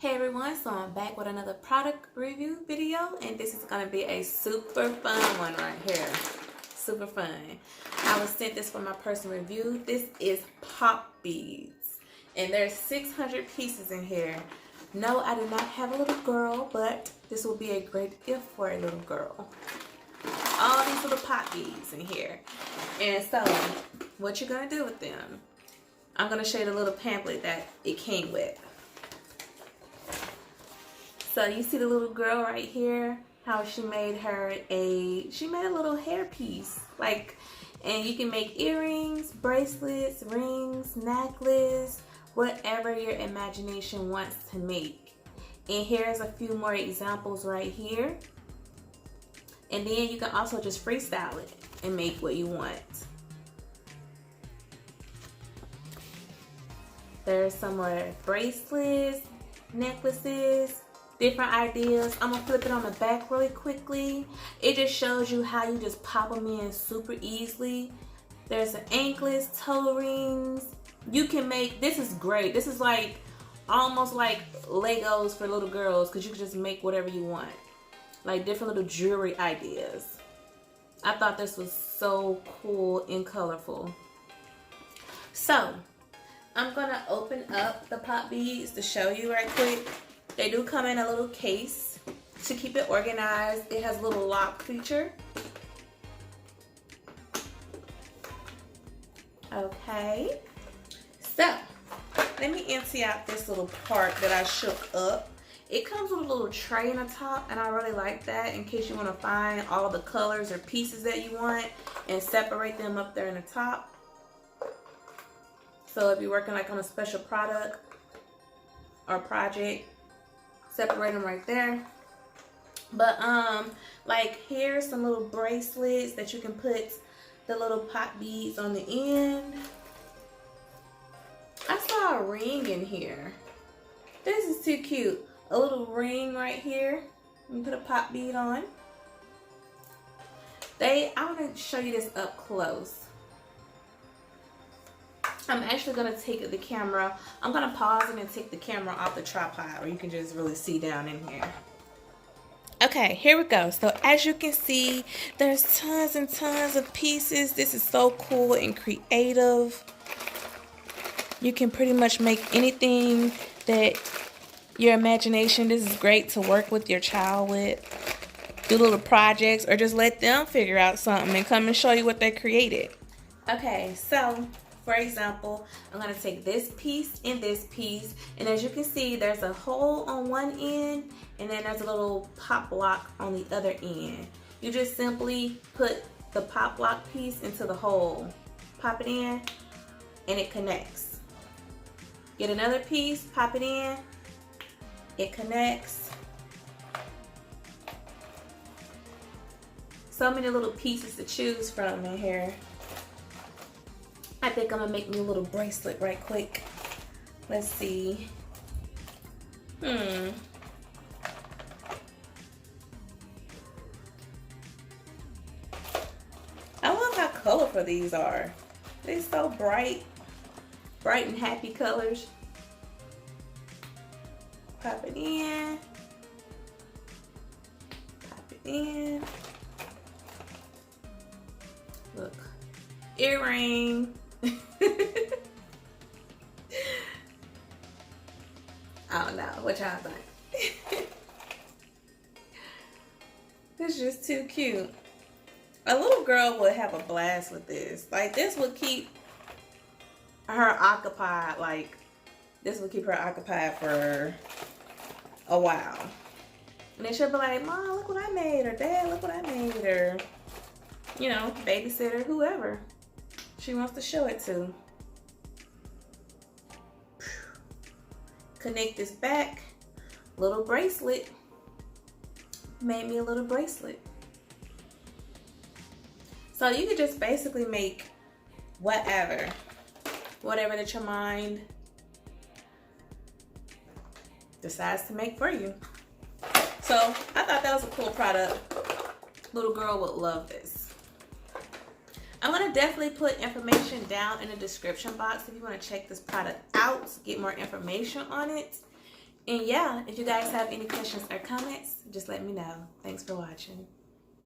Hey everyone, so I'm back with another product review video, and this is going to be a super fun one right here. Super fun. I was sent this for my personal review. This is pop beads, and there's 600 pieces in here. No, I do not have a little girl, but this will be a great gift for a little girl. All these little pop beads in here. And so, what you're going to do with them, I'm going to show you the little pamphlet that it came with. So you see the little girl right here, how she made a little hair piece, and you can make earrings, bracelets, rings, necklace, whatever your imagination wants to make. And here's a few more examples right here. And then you can also just freestyle it and make what you want. There's some more bracelets, necklaces, different ideas. I'm gonna flip it on the back really quickly. It just shows you how you just pop them in super easily. There's an anklets, toe rings. You can make, this is great. This is like almost like Legos for little girls, because you can just make whatever you want. Like different little jewelry ideas. I thought this was so cool and colorful. So I'm gonna open up the pop beads to show you right quick. They do come in a little case to keep it organized. It has a little lock feature. Okay, so let me empty out this little part that I shook up. It comes with a little tray in the top, and I really like that in case you want to find all the colors or pieces that you want and separate them up there in the top. So if you're working like on a special product or project, separate them right there. But like here's some little bracelets that you can put the little pop beads on the end. I saw a ring in here. This is too cute. A little ring right here. You can put a pop bead on. I want to show you this up close. I'm actually going to take the camera. I'm going to pause it and take the camera off the tripod where you can just really see down in here. Okay, here we go. So as you can see, there's tons and tons of pieces. This is so cool and creative. You can pretty much make anything that your imagination. This is great to work with your child with. Do little projects or just let them figure out something and come and show you what they created. Okay, so for example, I'm going to take this piece and this piece, and as you can see, there's a hole on one end, and then there's a little pop lock on the other end. You just simply put the pop lock piece into the hole, pop it in, and it connects. Get another piece, pop it in, it connects. So many little pieces to choose from in here. I think I'm gonna make me a little bracelet right quick. Let's see. I love how colorful these are. They're so bright and happy colors. Pop it in. Pop it in. Look, earring. I don't know what y'all think. It's just too cute. A little girl would have a blast with this. Like, this would keep her occupied. Like, this would keep her occupied for a while. And then she'll be like, Mom, look what I made, or Dad, look what I made, or, you know, babysitter, whoever she wants to show it to. Connect this back. Little bracelet. Made me a little bracelet. So you could just basically make whatever that your mind decides to make for you. So I thought that was a cool product. Little girl would love this. I'm going to definitely put information down in the description box if you want to check this product out, get more information on it. And yeah, if you guys have any questions or comments, just let me know. Thanks for watching.